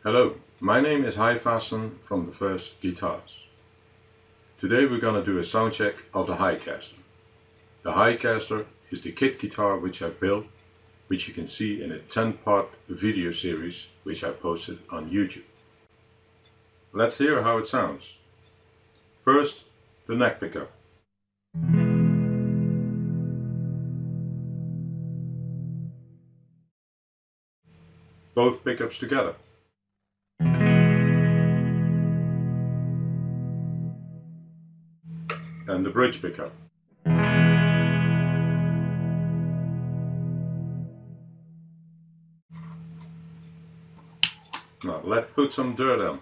Hello, my name is Hai Fasten from The First Guitars. Today we're going to do a sound check of the Highcaster. The Highcaster is the kit guitar which I built, which you can see in a 10-part video series which I posted on YouTube. Let's hear how it sounds. First, the neck pickup. Both pickups together. And the bridge pickup. Now let's put some dirt on.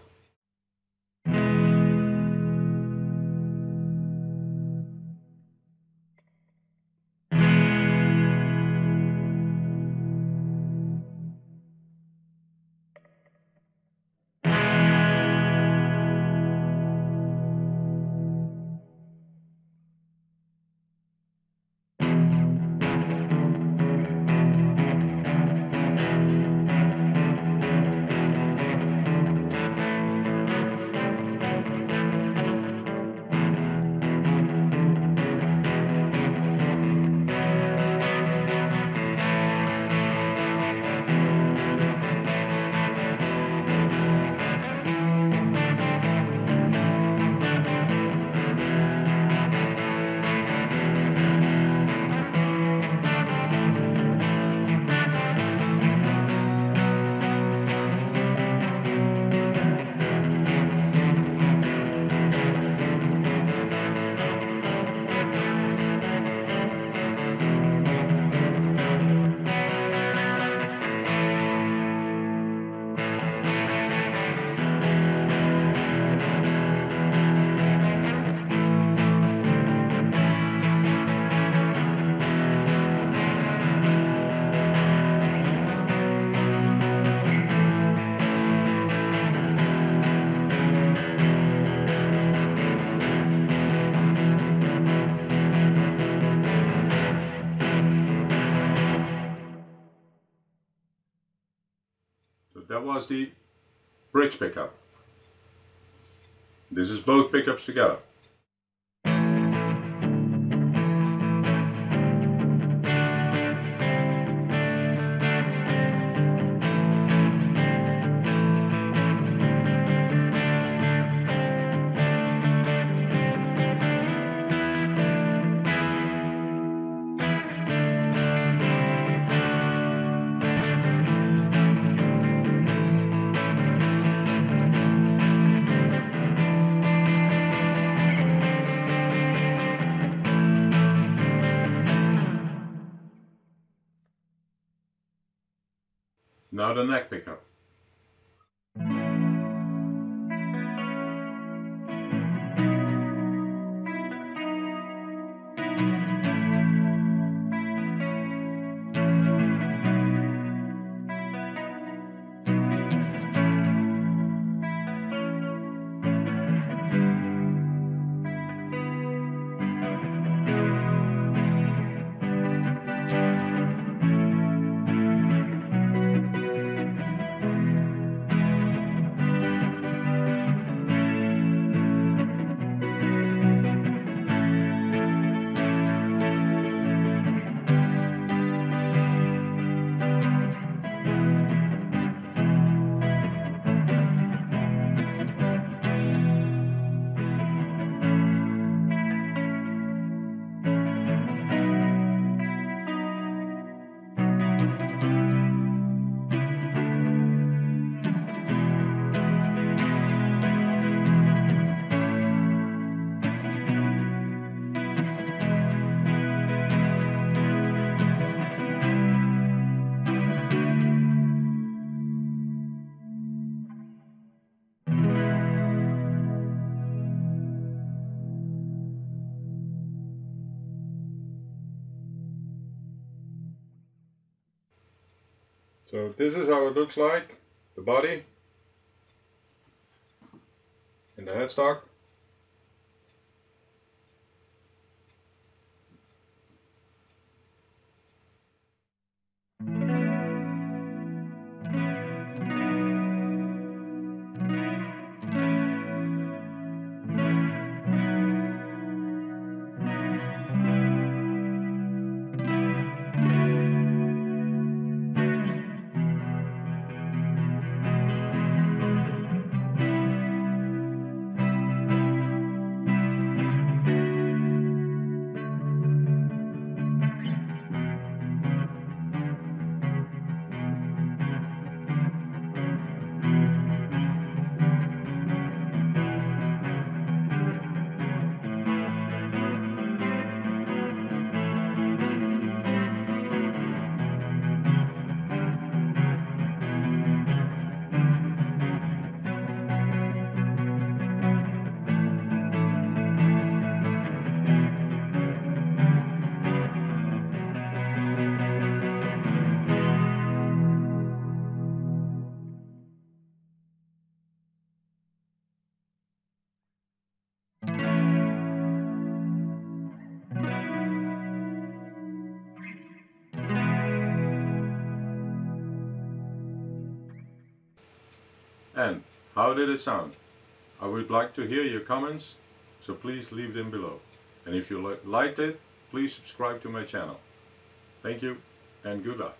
So that was the bridge pickup. This is both pickups together. Now the neck pickup. So this is how it looks like, the body and the headstock. And how did it sound? I would like to hear your comments, so please leave them below. And if you liked it, please subscribe to my channel. Thank you and good luck.